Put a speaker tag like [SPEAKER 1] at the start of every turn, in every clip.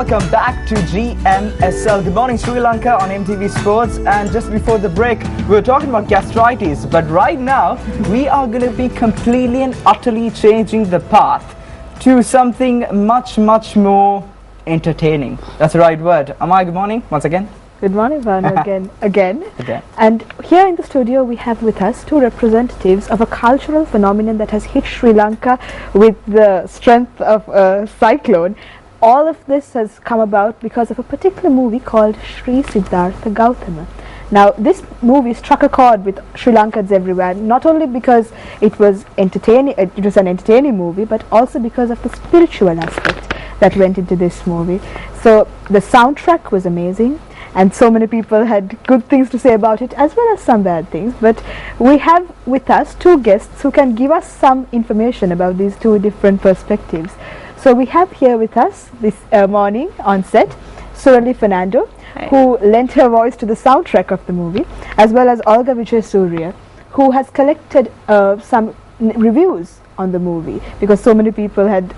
[SPEAKER 1] welcome back to GMSL. Good morning, Sri Lanka on MTV Sports. And just before the break, we were talking about gastritis. But right now, we are going to be completely and utterly changing the path to something much, much more entertaining. That's the right word. Amai, good morning once again.
[SPEAKER 2] Good morning, Vanu, again. And here in the studio we have with us two representatives of a cultural phenomenon that has hit Sri Lanka with the strength of a cyclone. All of this has come about because of a particular movie called Sri Siddhartha Gautama. Now, this movie struck a chord with Sri Lankans everywhere, not only because it was entertaining, it was an entertaining movie, but also because of the spiritual aspect that went into this movie. So the soundtrack was amazing, and so many people had good things to say about it, as well as some bad things. But we have with us two guests who can give us some information about these two different perspectives. So we have here with us this morning on set Surali Fernando, who lent her voice to the soundtrack of the movie, as well as Olga Vijay Surya, who has collected some reviews on the movie because so many people had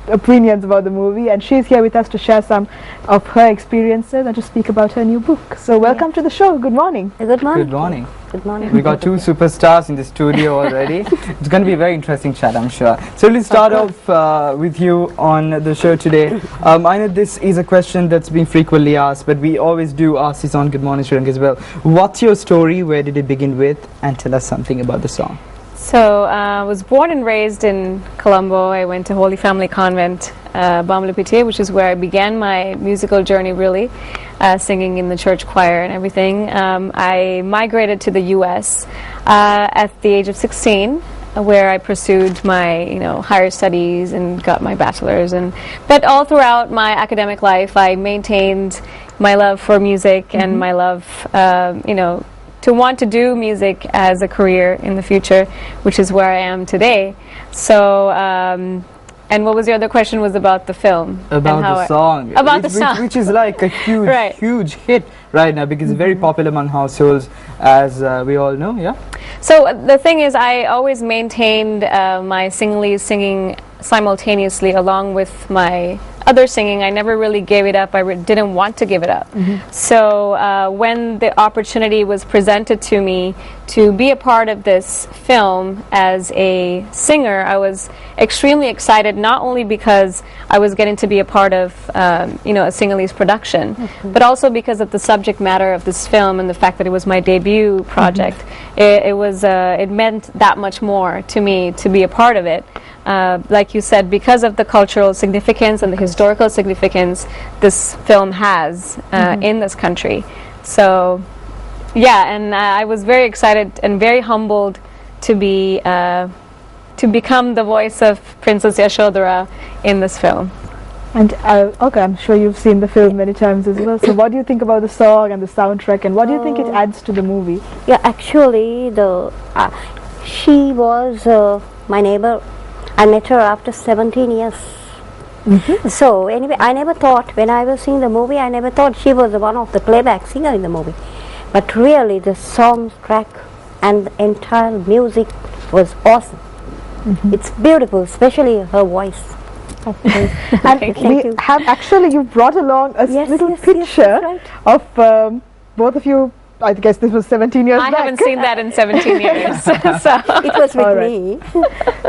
[SPEAKER 2] opinions about the movie, and she's here with us to share some of her experiences and to speak about her new book. So welcome to the show. Good morning.
[SPEAKER 3] Good morning.
[SPEAKER 1] Good morning.
[SPEAKER 3] Good morning.
[SPEAKER 1] We got two superstars in the studio already. It's going to be a very interesting chat, I'm sure. So let's start off with you on the show today. I know this is a question that's been frequently asked, but we always do ask this on Good Morning Sri Lanka as well. What's your story? Where did it begin with? And tell us something about the song.
[SPEAKER 3] So I was born and raised in Colombo. I went to Holy Family Convent, Bambalapitiya, which is where I began my musical journey, really, singing in the church choir and everything. I migrated to the U.S. At the age of 16, where I pursued my, higher studies and got my bachelor's. But all throughout my academic life, I maintained my love for music and my love, to want to do music as a career in the future, which is where I am today. So, and what was your other question? Was about the film.
[SPEAKER 1] About the song.
[SPEAKER 3] About the song.
[SPEAKER 1] Which is like a huge, huge hit right now because it's very popular among households, as we all know, yeah? So
[SPEAKER 3] the thing is, I always maintained my singing simultaneously along with my other singing. I never really gave it up. I didn't want to give it up. So when the opportunity was presented to me to be a part of this film as a singer, I was extremely excited, not only because I was getting to be a part of a Sinhalese production, but also because of the subject matter of this film and the fact that it was my debut project. It meant that much more to me to be a part of it. Like you said, because of the cultural significance and the historical significance this film has in this country. So, yeah, and I was very excited and very humbled to be to become the voice of Princess Yashodhara in this film.
[SPEAKER 2] And okay, I'm sure you've seen the film many times as well. So what do you think about the song and the soundtrack, and what do you think it adds to the movie?
[SPEAKER 4] Yeah, actually, she was my neighbor. I met her after 17 years. So anyway, I never thought, when I was seeing the movie, I never thought she was one of the playback singer in the movie. But really, the soundtrack and the entire music was awesome. It's beautiful, especially her voice.
[SPEAKER 2] Okay. And we have actually, you brought along a little picture of both of you. I guess this was 17 years back.
[SPEAKER 3] I haven't seen that in 17 years. So.
[SPEAKER 4] It was with me.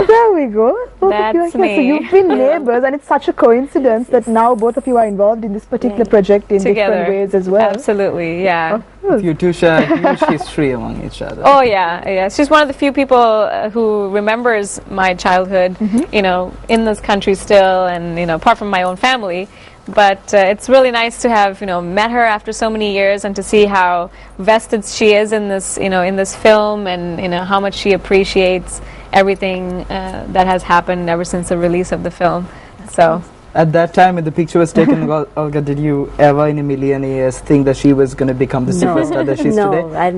[SPEAKER 2] There we go.
[SPEAKER 3] That's me.
[SPEAKER 2] So you've been neighbors, and it's such a coincidence that now both of you are involved in this particular project in different ways as well.
[SPEAKER 3] Absolutely, yeah.
[SPEAKER 1] You two share huge history among each other.
[SPEAKER 3] Oh yeah. She's one of the few people who remembers my childhood, in this country still, and apart from my own family. But it's really nice to have met her after so many years, and to see how vested she is in this in this film, and how much she appreciates everything that has happened ever since the release of the film. So
[SPEAKER 1] at that time when the picture was taken, Olga, did you ever in a million years think that she was going to become the superstar that she's today?
[SPEAKER 4] No, I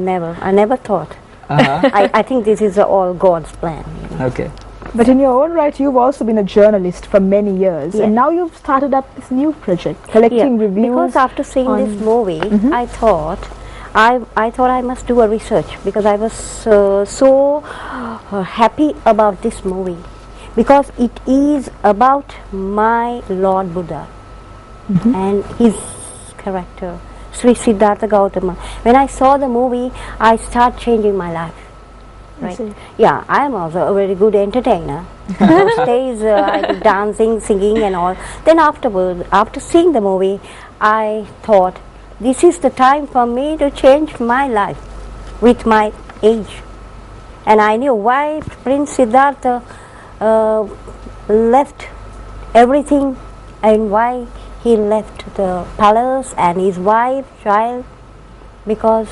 [SPEAKER 4] never thought. I think this is all God's plan.
[SPEAKER 1] Okay.
[SPEAKER 2] But in your own right, you've also been a journalist for many years, and now you've started up this new project, collecting reviews.
[SPEAKER 4] Because after seeing this movie, I thought I must do a research, because I was so happy about this movie, because it is about my Lord Buddha. and his character, Sri Siddhartha Gautama. When I saw the movie, I start changing my life. Right? Yeah, I am also a very good entertainer. Those days, I did dancing, singing, and all. Then afterwards, after seeing the movie, I thought, this is the time for me to change my life with my age. And I knew why Prince Siddhartha left everything, and why he left the palace and his wife, child, because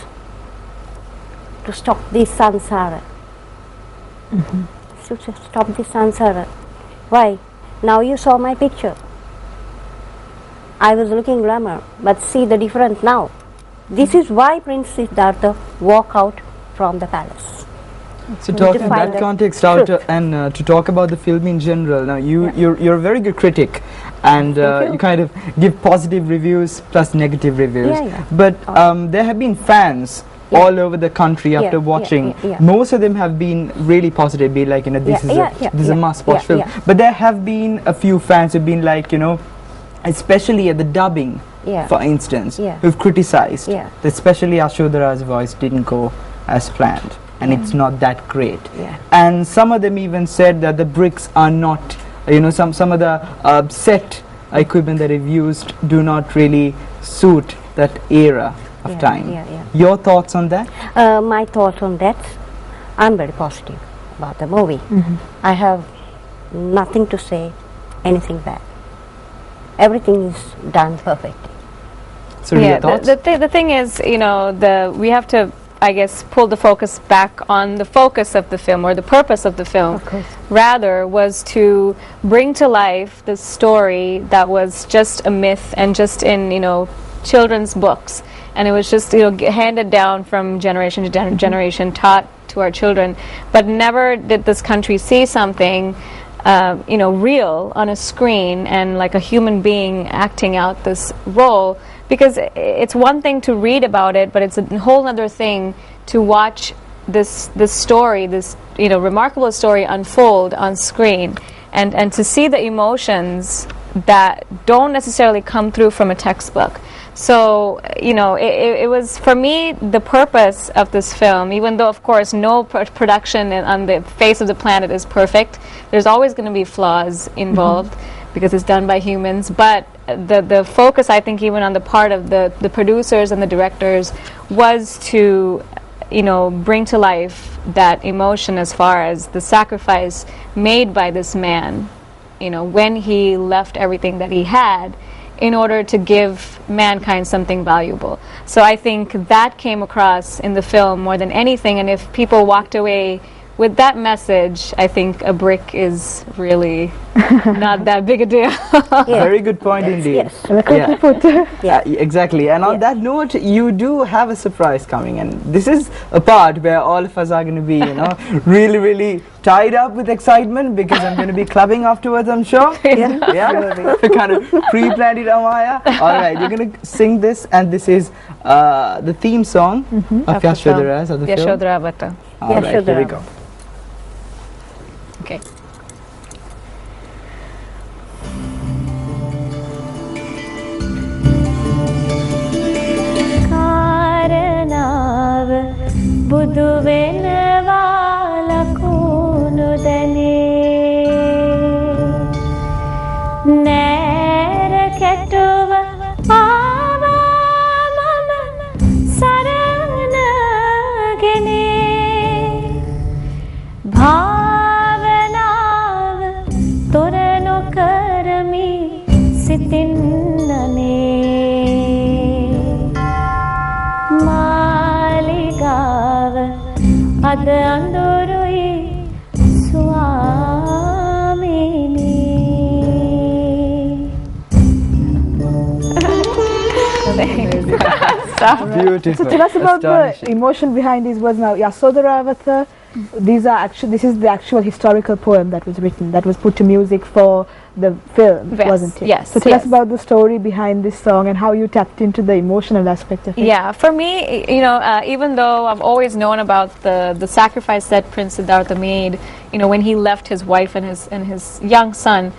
[SPEAKER 4] to stop this samsara. To stop this samsara. Why? Now you saw my picture. I was looking glamour, but see the difference now. This is why Prince Siddhartha walk out from the palace.
[SPEAKER 1] So talking in that context out to talk about the film in general, now you're a very good critic, and you kind of give positive reviews plus negative reviews. But there have been fans all over the country after watching. Most of them have been really positive, be like, this is a must-watch film. But there have been a few fans who've been like, especially at the dubbing, for instance, who've criticized that especially Ashodhara's voice didn't go as planned, and it's not that great. And some of them even said that the bricks are not, some of the set equipment that they've used do not really suit that era of time. Your thoughts on that?
[SPEAKER 4] My thought on that, I'm very positive about the movie. I have nothing to say anything bad. Everything is done perfectly.
[SPEAKER 1] So your thoughts?
[SPEAKER 3] The thing is, we have to, I guess, pull the focus back on the focus of the film, or the purpose of the film.
[SPEAKER 2] Of course.
[SPEAKER 3] Rather was to bring to life the story that was just a myth and just in, children's books. And it was just, handed down from generation to generation, taught to our children. But never did this country see something, real on a screen, and like a human being acting out this role. Because it's one thing to read about it, but it's a whole other thing to watch this story, this remarkable story unfold on screen, and to see the emotions that don't necessarily come through from a textbook. So, it was, for me, the purpose of this film, even though, of course, no production on the face of the planet is perfect. There's always going to be flaws involved because it's done by humans. But the focus, I think, even on the part of the producers and the directors, was to, bring to life that emotion as far as the sacrifice made by this man, when he left everything that he had in order to give mankind something valuable. So I think that came across in the film more than anything, and if people walked away with that message, I think a brick is really not that big a deal.
[SPEAKER 1] Very good point indeed. Exactly. And on that note, you do have a surprise coming, and this is a part where all of us are going to be, really, really tied up with excitement, because I'm going to be clubbing afterwards, I'm sure. Kind of pre-planned it, Amaya. All right, you're going to sing this, and this is the theme song of Yashodhara's of the film.
[SPEAKER 3] Yashodhara.
[SPEAKER 1] All right, here we go.
[SPEAKER 3] Okay.
[SPEAKER 5] කාරණාව බුදු වෙනවා ලකුණු දැනේ නෑර කැටුව ආවා මම සරණගෙනේ භාවනාව තොර නොකරමි සිතින්නනේ මාලිගාව අද අඳුරුයි ස්වාමිනී.
[SPEAKER 1] Beautiful.
[SPEAKER 2] So tell us about the emotion behind these words now. Yasodharavata, this is the actual historical poem that was written, that was put to music for the film, wasn't it?
[SPEAKER 3] Yes.
[SPEAKER 2] So tell us about the story behind this song and how you tapped into the emotional aspect of it.
[SPEAKER 3] Yeah, for me, even though I've always known about the sacrifice that Prince Siddhartha made, when he left his wife and his young son,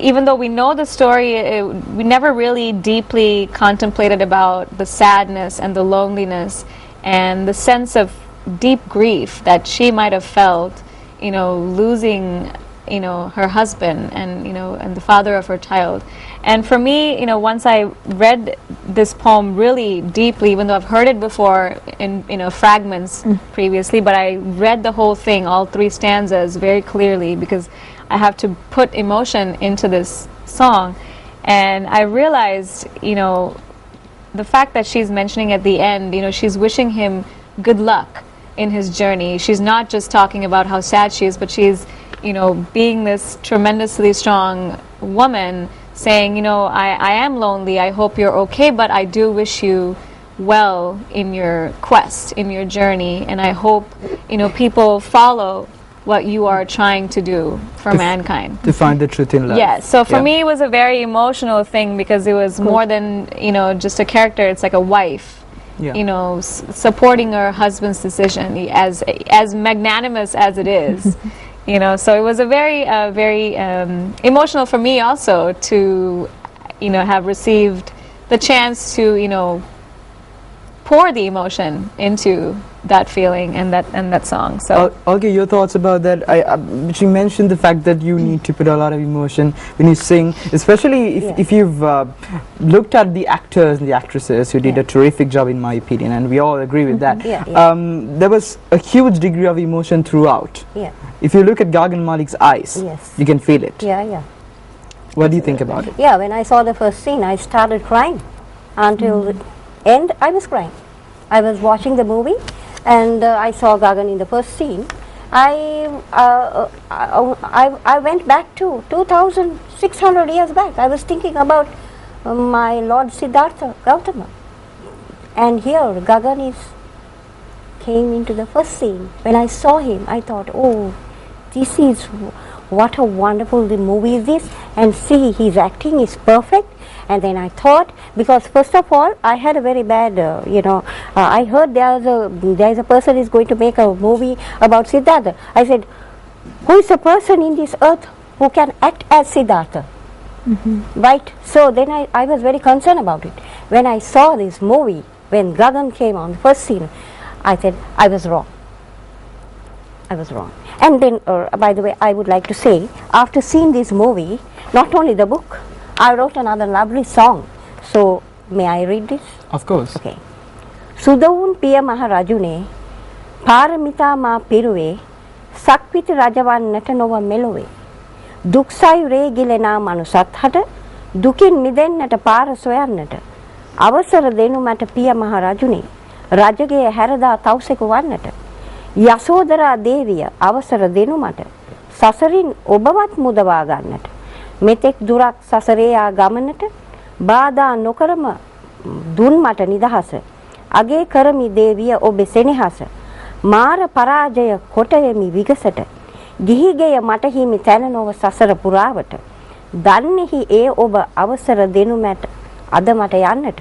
[SPEAKER 3] even though we know the story, we never really deeply contemplated about the sadness and the loneliness and the sense of deep grief that she might have felt, losing, her husband and, and the father of her child. And for me, once I read this poem really deeply, even though I've heard it before in, fragments previously, but I read the whole thing, all 3 stanzas very clearly, because I have to put emotion into this song. And I realized, the fact that she's mentioning at the end, she's wishing him good luck in his journey. She's not just talking about how sad she is, but she's, being this tremendously strong woman, saying, I am lonely, I hope you're okay, but I do wish you well in your quest, in your journey, and I hope, people follow what you are trying to do for mankind.
[SPEAKER 1] To find the truth in love.
[SPEAKER 3] Yes, so for me it was a very emotional thing, because it was more than, just a character. It's like a wife, supporting her husband's decision, as magnanimous as it is. So it was a very emotional for me also to, have received the chance to, pour the emotion into that feeling and that song. So
[SPEAKER 1] Olga, your thoughts about that? She mentioned the fact that you need to put a lot of emotion when you sing, especially if you've looked at the actors and the actresses who did a terrific job, in my opinion, and we all agree with that. There was a huge degree of emotion throughout. If you look at Gagan Malik's eyes, you can feel it. What do you think about it?
[SPEAKER 4] When I saw the first scene, I started crying. Until the end, I was crying. I was watching the movie, and I saw Gagan in the first scene. I went back to 2,600 years back. I was thinking about my Lord Siddhartha Gautama, and here Gagan came into the first scene. When I saw him, I thought, oh, this is what a wonderful the movie is this, and see, his acting is perfect. And then I thought, because first of all, I had a very bad, I heard there's a person is going to make a movie about Siddhartha. I said, who is the person in this earth who can act as Siddhartha? Right? So then I was very concerned about it. When I saw this movie, when Gagan came on the first scene, I said, I was wrong. I was wrong. And then, by the way, I would like to say, after seeing this movie, not only the book, I wrote another lovely song. So, may I read this?
[SPEAKER 1] Of course.
[SPEAKER 4] Okay. Sudawun piya maharajune, paramita ma piruve, sakpiti rajawan natanowa melove, duksayure gilena manusat hata, dukin midennata para soyannata, අවසර දෙනු මට පිය මහරජුනි රජගේ හැරදා තවුසෙකු වන්නට යසෝදරා දේවිය අවසර දෙනු මට සසරින් ඔබවත් මුදවා ගන්නට මෙතෙක් දුරක් සසරේ ආ ගමනට බාධා නොකරම දුන් මට නිදහස අගේ කරමි දේවිය ඔබේ සෙනෙහස මාර පරාජය කොටෙමි විගසට ගිහිගෙය මට හිමි තැන නොව සසර පුරාවට දන්නේහි ඒ ඔබ අවසර දෙනු මට අද මට යන්නට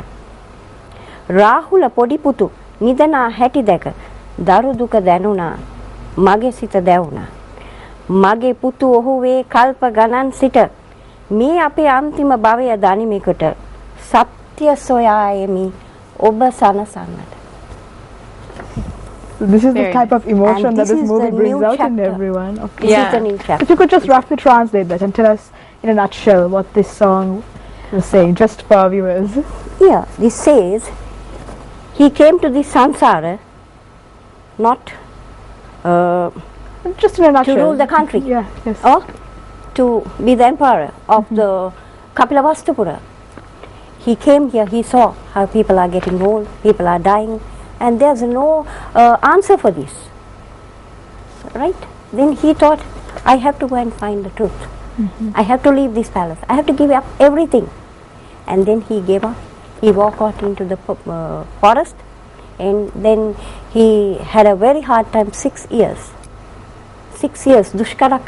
[SPEAKER 4] රාහුල පොඩි පුතු නිදනා හැටි දැක දරු දුක දැනුණා මගේ සිත දැවුණා මගේ පුතු ඔහුවේ කල්ප ගණන් සිට මේ අපේ අන්තිම භවය දනිමෙකට සත්‍ය සොයායෙමි ඔබ සනසන්නට.
[SPEAKER 2] This is the type of emotion
[SPEAKER 4] And
[SPEAKER 2] that
[SPEAKER 4] this
[SPEAKER 2] this
[SPEAKER 4] is
[SPEAKER 2] movie
[SPEAKER 4] the
[SPEAKER 2] brings
[SPEAKER 4] new
[SPEAKER 2] out in
[SPEAKER 4] chapter.
[SPEAKER 2] everyone.
[SPEAKER 4] This is the new chapter.
[SPEAKER 2] If you could just roughly translate that and tell us in a nutshell what this song was saying, just for our viewers.
[SPEAKER 4] Yeah, this says, he came to this samsara not
[SPEAKER 2] Just in a nutshell.
[SPEAKER 4] to rule the country
[SPEAKER 2] Yeah, yes.
[SPEAKER 4] or to be the emperor of the Kapilavastu. He came here, he saw how people are getting old, people are dying, and there's no answer for this. Right? Then he thought, I have to go and find the truth. I have to leave this palace. I have to give up everything. And then he gave up. He walked out into the forest, and then he had a very hard time, 6 years. 6 years, Dushkara